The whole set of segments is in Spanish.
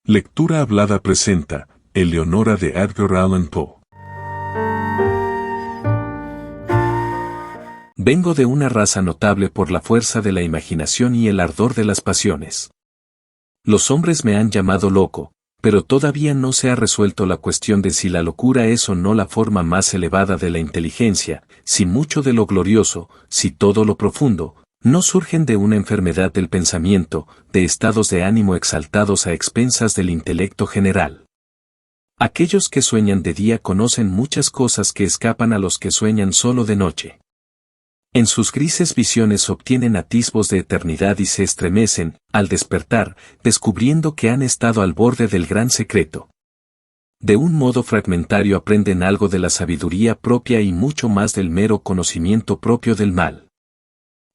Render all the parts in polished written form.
Lectura hablada presenta Eleonora de Edgar Allan Poe. Vengo de una raza notable por la fuerza de la imaginación y el ardor de las pasiones. Los hombres me han llamado loco, pero todavía no se ha resuelto la cuestión de si la locura es o no la forma más elevada de la inteligencia, si mucho de lo glorioso, si todo lo profundo, no surgen de una enfermedad del pensamiento, de estados de ánimo exaltados a expensas del intelecto general. Aquellos que sueñan de día conocen muchas cosas que escapan a los que sueñan solo de noche. En sus grises visiones obtienen atisbos de eternidad y se estremecen, al despertar, descubriendo que han estado al borde del gran secreto. De un modo fragmentario aprenden algo de la sabiduría propia y mucho más del mero conocimiento propio del mal.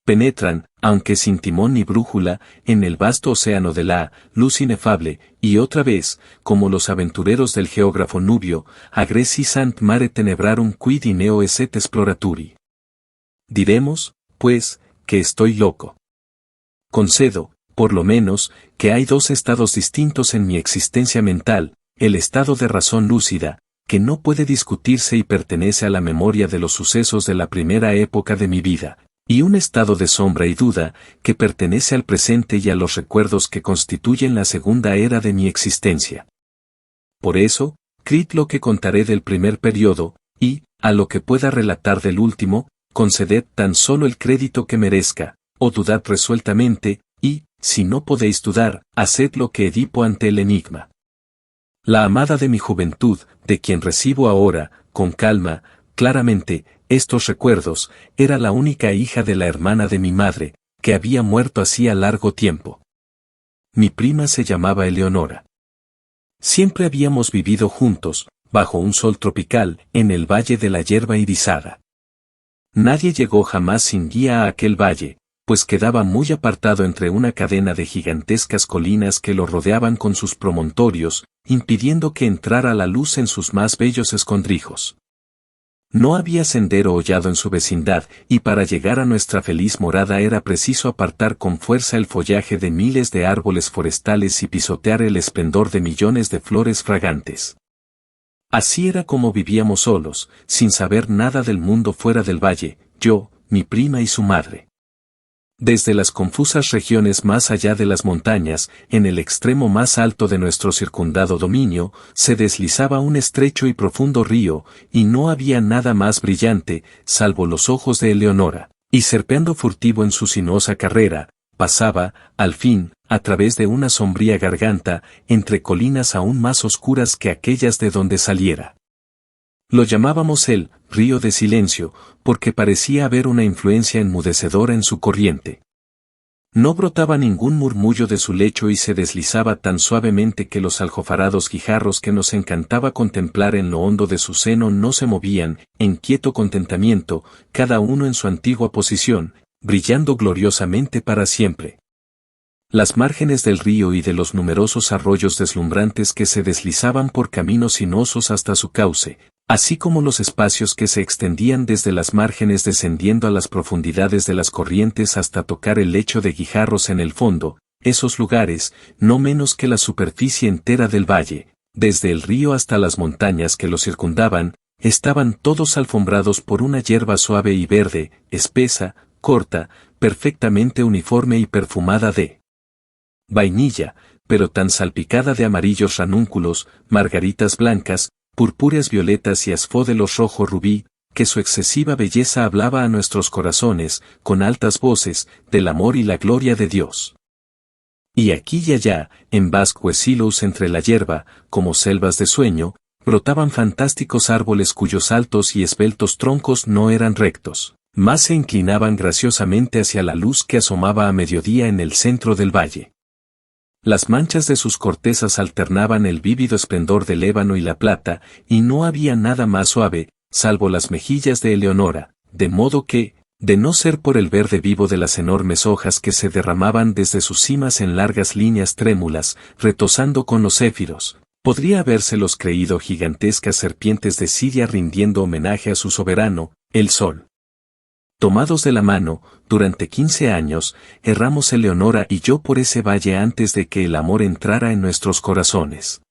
Penetran, aunque sin timón ni brújula, en el vasto océano de la luz inefable, y otra vez, como los aventureros del geógrafo Nubio, agresi sant mare tenebrarum quid in neo esset exploraturi. Diremos, pues, que estoy loco. Concedo, por lo menos, que hay dos estados distintos en mi existencia mental, el estado de razón lúcida, que no puede discutirse y pertenece a la memoria de los sucesos de la primera época de mi vida, y un estado de sombra y duda, que pertenece al presente y a los recuerdos que constituyen la segunda era de mi existencia. Por eso, crid lo que contaré del primer periodo, y, a lo que pueda relatar del último, conceded tan solo el crédito que merezca, o dudad resueltamente, y, si no podéis dudar, haced lo que Edipo ante el enigma. La amada de mi juventud, de quien recibo ahora, con calma, claramente, estos recuerdos, era la única hija de la hermana de mi madre, que había muerto hacía largo tiempo. Mi prima se llamaba Eleonora. Siempre habíamos vivido juntos, bajo un sol tropical, en el valle de la hierba irisada. Nadie llegó jamás sin guía a aquel valle, pues quedaba muy apartado entre una cadena de gigantescas colinas que lo rodeaban con sus promontorios, impidiendo que entrara la luz en sus más bellos escondrijos. No había sendero hollado en su vecindad, y para llegar a nuestra feliz morada era preciso apartar con fuerza el follaje de miles de árboles forestales y pisotear el esplendor de millones de flores fragantes. Así era como vivíamos solos, sin saber nada del mundo fuera del valle, yo, mi prima y su madre. Desde las confusas regiones más allá de las montañas, en el extremo más alto de nuestro circundado dominio, se deslizaba un estrecho y profundo río, y no había nada más brillante, salvo los ojos de Eleonora, y serpeando furtivo en su sinuosa carrera, pasaba, al fin, a través de una sombría garganta, entre colinas aún más oscuras que aquellas de donde saliera. Lo llamábamos el río de silencio, porque parecía haber una influencia enmudecedora en su corriente. No brotaba ningún murmullo de su lecho y se deslizaba tan suavemente que los aljofarados guijarros que nos encantaba contemplar en lo hondo de su seno no se movían, en quieto contentamiento, cada uno en su antigua posición, brillando gloriosamente para siempre. Las márgenes del río y de los numerosos arroyos deslumbrantes que se deslizaban por caminos sinuosos hasta su cauce, así como los espacios que se extendían desde las márgenes descendiendo a las profundidades de las corrientes hasta tocar el lecho de guijarros en el fondo, esos lugares, no menos que la superficie entera del valle, desde el río hasta las montañas que lo circundaban, estaban todos alfombrados por una hierba suave y verde, espesa, corta, perfectamente uniforme y perfumada de vainilla, pero tan salpicada de amarillos ranúnculos, margaritas blancas, purpúreas violetas y asfódelos rojo rubí, que su excesiva belleza hablaba a nuestros corazones, con altas voces, del amor y la gloria de Dios. Y aquí y allá, en vascuecilos entre la hierba, como selvas de sueño, brotaban fantásticos árboles cuyos altos y esbeltos troncos no eran rectos, mas se inclinaban graciosamente hacia la luz que asomaba a mediodía en el centro del valle. Las manchas de sus cortezas alternaban el vívido esplendor del ébano y la plata, y no había nada más suave, salvo las mejillas de Eleonora, de modo que, de no ser por el verde vivo de las enormes hojas que se derramaban desde sus cimas en largas líneas trémulas, retozando con los céfiros, podría habérselos creído gigantescas serpientes de Siria rindiendo homenaje a su soberano, el sol. Tomados de la mano, durante 15 años, erramos Eleonora y yo por ese valle antes de que el amor entrara en nuestros corazones.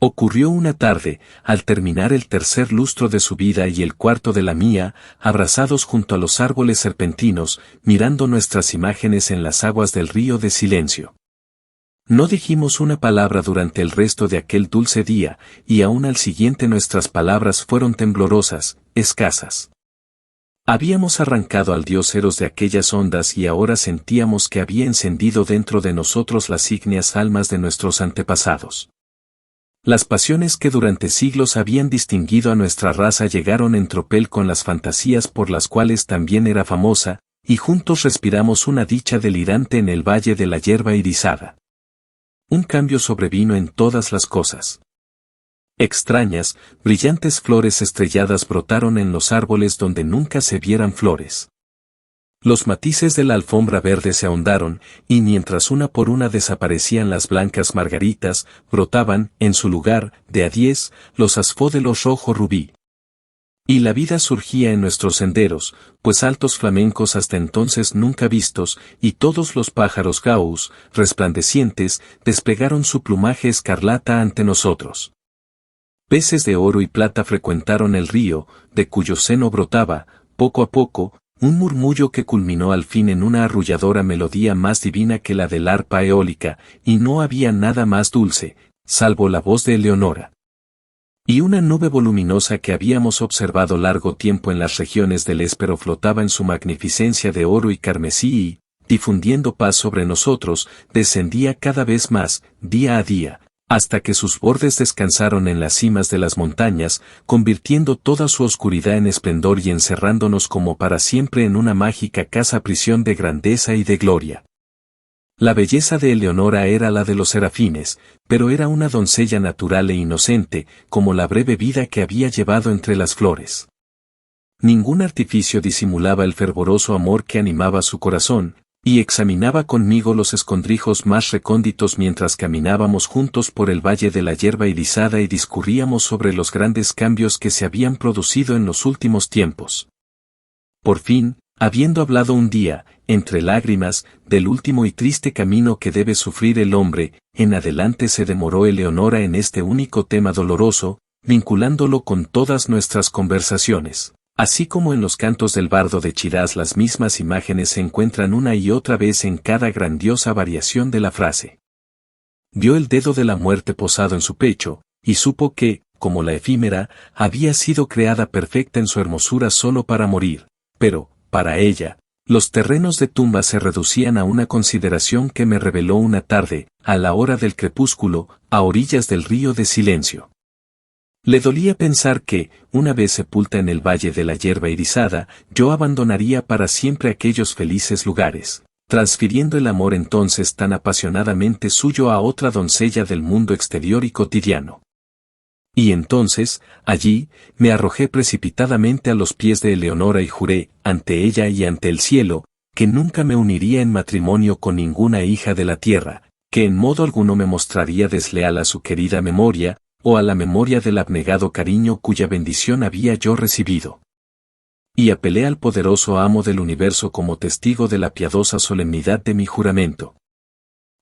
Ocurrió una tarde, al terminar el tercer lustro de su vida y el cuarto de la mía, abrazados junto a los árboles serpentinos, mirando nuestras imágenes en las aguas del río de silencio. No dijimos una palabra durante el resto de aquel dulce día, y aún al siguiente nuestras palabras fueron temblorosas, escasas. Habíamos arrancado al dios Eros de aquellas ondas y ahora sentíamos que había encendido dentro de nosotros las ígneas almas de nuestros antepasados. Las pasiones que durante siglos habían distinguido a nuestra raza llegaron en tropel con las fantasías por las cuales también era famosa, y juntos respiramos una dicha delirante en el valle de la hierba irisada. Un cambio sobrevino en todas las cosas. Extrañas, brillantes flores estrelladas brotaron en los árboles donde nunca se vieran flores. Los matices de la alfombra verde se ahondaron, y mientras una por una desaparecían las blancas margaritas, brotaban, en su lugar, de a 10, los asfódelos rojo rubí. Y la vida surgía en nuestros senderos, pues altos flamencos hasta entonces nunca vistos, y todos los pájaros gaus, resplandecientes, desplegaron su plumaje escarlata ante nosotros. Peces de oro y plata frecuentaron el río, de cuyo seno brotaba, poco a poco, un murmullo que culminó al fin en una arrulladora melodía más divina que la del arpa eólica, y no había nada más dulce, salvo la voz de Eleonora. Y una nube voluminosa que habíamos observado largo tiempo en las regiones del Éspero flotaba en su magnificencia de oro y carmesí y, difundiendo paz sobre nosotros, descendía cada vez más, día a día, hasta que sus bordes descansaron en las cimas de las montañas, convirtiendo toda su oscuridad en esplendor y encerrándonos como para siempre en una mágica casa-prisión de grandeza y de gloria. La belleza de Eleonora era la de los serafines, pero era una doncella natural e inocente, como la breve vida que había llevado entre las flores. Ningún artificio disimulaba el fervoroso amor que animaba su corazón, y examinaba conmigo los escondrijos más recónditos mientras caminábamos juntos por el valle de la hierba irisada y discurríamos sobre los grandes cambios que se habían producido en los últimos tiempos. Por fin, habiendo hablado un día, entre lágrimas, del último y triste camino que debe sufrir el hombre, en adelante se demoró Eleonora en este único tema doloroso, vinculándolo con todas nuestras conversaciones. Así como en los cantos del bardo de Chiraz las mismas imágenes se encuentran una y otra vez en cada grandiosa variación de la frase. Vio el dedo de la muerte posado en su pecho, y supo que, como la efímera, había sido creada perfecta en su hermosura solo para morir, pero, para ella, los terrenos de tumba se reducían a una consideración que me reveló una tarde, a la hora del crepúsculo, a orillas del río de silencio. Le dolía pensar que, una vez sepulta en el valle de la hierba irisada, yo abandonaría para siempre aquellos felices lugares, transfiriendo el amor entonces tan apasionadamente suyo a otra doncella del mundo exterior y cotidiano. Y entonces, allí, me arrojé precipitadamente a los pies de Eleonora y juré, ante ella y ante el cielo, que nunca me uniría en matrimonio con ninguna hija de la tierra, que en modo alguno me mostraría desleal a su querida memoria, o a la memoria del abnegado cariño cuya bendición había yo recibido. Y apelé al poderoso amo del universo como testigo de la piadosa solemnidad de mi juramento.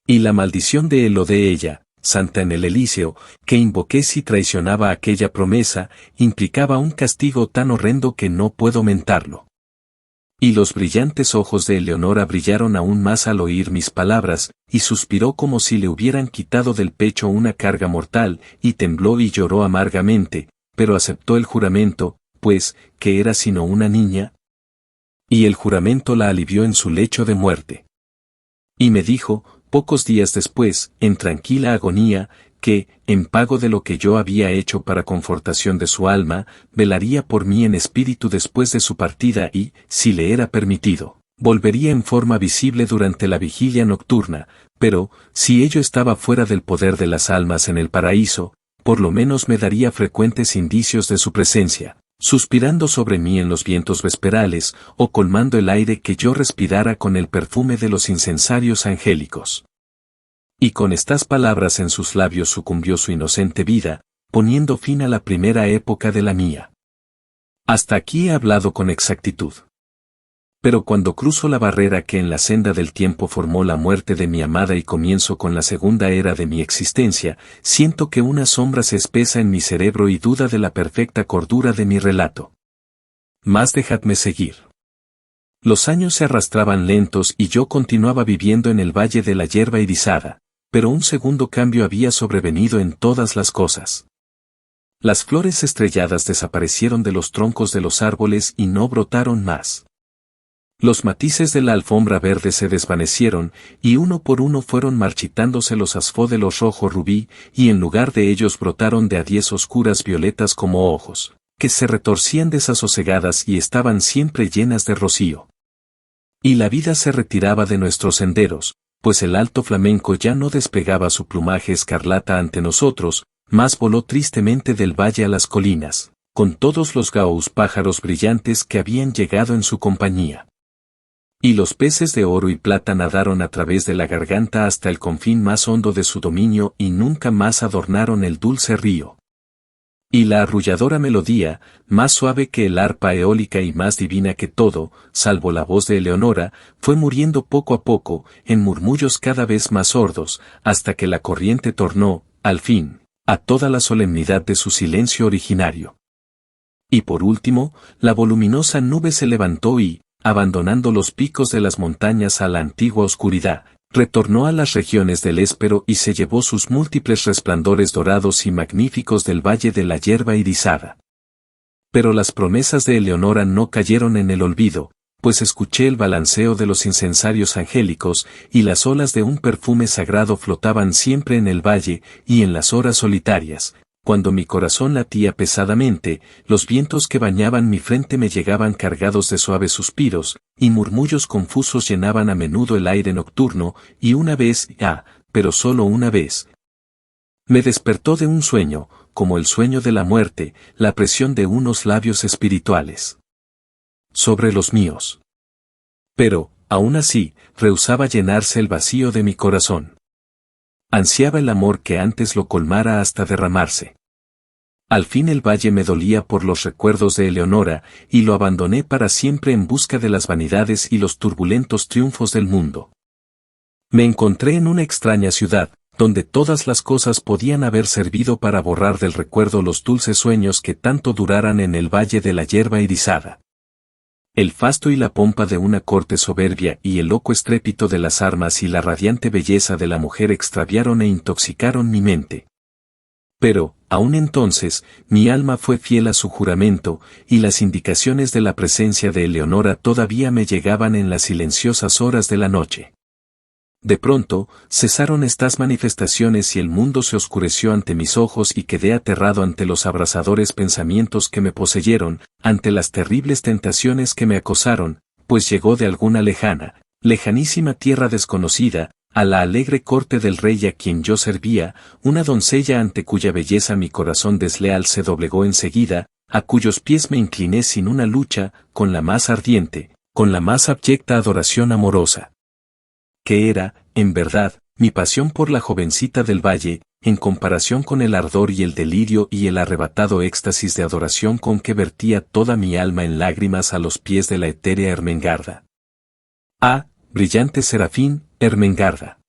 Y la maldición de él o de ella, santa en el Elíseo, que invoqué si traicionaba aquella promesa, implicaba un castigo tan horrendo que no puedo mentarlo. Y los brillantes ojos de Eleonora brillaron aún más al oír mis palabras, y suspiró como si le hubieran quitado del pecho una carga mortal, y tembló y lloró amargamente, pero aceptó el juramento, pues, ¿qué era sino una niña? Y el juramento la alivió en su lecho de muerte. Y me dijo, pocos días después, en tranquila agonía, que, en pago de lo que yo había hecho para confortación de su alma, velaría por mí en espíritu después de su partida y, si le era permitido, volvería en forma visible durante la vigilia nocturna, pero, si ello estaba fuera del poder de las almas en el paraíso, por lo menos me daría frecuentes indicios de su presencia, suspirando sobre mí en los vientos vesperales, o colmando el aire que yo respirara con el perfume de los incensarios angélicos. Y con estas palabras en sus labios sucumbió su inocente vida, poniendo fin a la primera época de la mía. Hasta aquí he hablado con exactitud. Pero cuando cruzo la barrera que en la senda del tiempo formó la muerte de mi amada y comienzo con la segunda era de mi existencia, siento que una sombra se espesa en mi cerebro y duda de la perfecta cordura de mi relato. Mas dejadme seguir. Los años se arrastraban lentos y yo continuaba viviendo en el valle de la hierba irisada, pero un segundo cambio había sobrevenido en todas las cosas. Las flores estrelladas desaparecieron de los troncos de los árboles y no brotaron más. Los matices de la alfombra verde se desvanecieron, y uno por uno fueron marchitándose los asfódelos rojo rubí, y en lugar de ellos brotaron de a 10 oscuras violetas como ojos, que se retorcían desasosegadas y estaban siempre llenas de rocío. Y la vida se retiraba de nuestros senderos, pues el alto flamenco ya no desplegaba su plumaje escarlata ante nosotros, mas voló tristemente del valle a las colinas, con todos los gaús pájaros brillantes que habían llegado en su compañía. Y los peces de oro y plata nadaron a través de la garganta hasta el confín más hondo de su dominio y nunca más adornaron el dulce río. Y la arrulladora melodía, más suave que el arpa eólica y más divina que todo, salvo la voz de Eleonora, fue muriendo poco a poco, en murmullos cada vez más sordos, hasta que la corriente tornó, al fin, a toda la solemnidad de su silencio originario. Y por último, la voluminosa nube se levantó y, abandonando los picos de las montañas a la antigua oscuridad, retornó a las regiones del Éspero y se llevó sus múltiples resplandores dorados y magníficos del valle de la hierba irisada. Pero las promesas de Eleonora no cayeron en el olvido, pues escuché el balanceo de los incensarios angélicos, y las olas de un perfume sagrado flotaban siempre en el valle, y en las horas solitarias, cuando mi corazón latía pesadamente, los vientos que bañaban mi frente me llegaban cargados de suaves suspiros, y murmullos confusos llenaban a menudo el aire nocturno, y una vez, pero solo una vez, me despertó de un sueño, como el sueño de la muerte, la presión de unos labios espirituales sobre los míos. Pero, aún así, rehusaba llenarse el vacío de mi corazón. Ansiaba el amor que antes lo colmara hasta derramarse. Al fin el valle me dolía por los recuerdos de Eleonora, y lo abandoné para siempre en busca de las vanidades y los turbulentos triunfos del mundo. Me encontré en una extraña ciudad, donde todas las cosas podían haber servido para borrar del recuerdo los dulces sueños que tanto duraran en el valle de la hierba irisada. El fasto y la pompa de una corte soberbia y el loco estrépito de las armas y la radiante belleza de la mujer extraviaron e intoxicaron mi mente. Pero, aún entonces, mi alma fue fiel a su juramento, y las indicaciones de la presencia de Eleonora todavía me llegaban en las silenciosas horas de la noche. De pronto, cesaron estas manifestaciones y el mundo se oscureció ante mis ojos y quedé aterrado ante los abrasadores pensamientos que me poseyeron, ante las terribles tentaciones que me acosaron, pues llegó de alguna lejanísima tierra desconocida, a la alegre corte del rey a quien yo servía, una doncella ante cuya belleza mi corazón desleal se doblegó enseguida, a cuyos pies me incliné sin una lucha, con la más ardiente, con la más abyecta adoración amorosa. Que era, en verdad, mi pasión por la jovencita del valle, en comparación con el ardor y el delirio y el arrebatado éxtasis de adoración con que vertía toda mi alma en lágrimas a los pies de la etérea Ermengarda. Ah, brillante serafín, Ermengarda.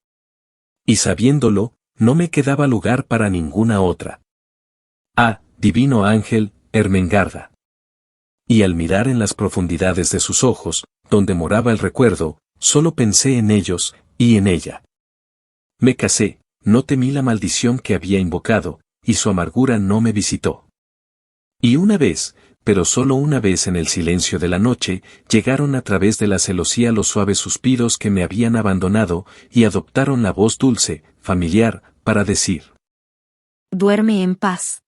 Y sabiéndolo, no me quedaba lugar para ninguna otra. Ah, divino ángel, Ermengarda. Y al mirar en las profundidades de sus ojos, donde moraba el recuerdo, solo pensé en ellos, y en ella. Me casé, no temí la maldición que había invocado, y su amargura no me visitó. Y una vez, pero solo una vez en el silencio de la noche, llegaron a través de la celosía los suaves suspiros que me habían abandonado, y adoptaron la voz dulce, familiar, para decir: duerme en paz.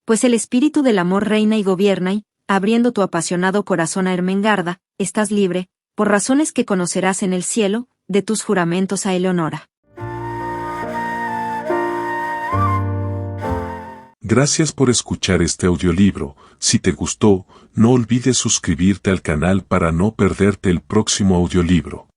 Pues el espíritu del amor reina y gobierna y, abriendo tu apasionado corazón a Ermengarda, estás libre, por razones que conocerás en el cielo, de tus juramentos a Eleonora. Gracias por escuchar este audiolibro. Si te gustó, no olvides suscribirte al canal para no perderte el próximo audiolibro.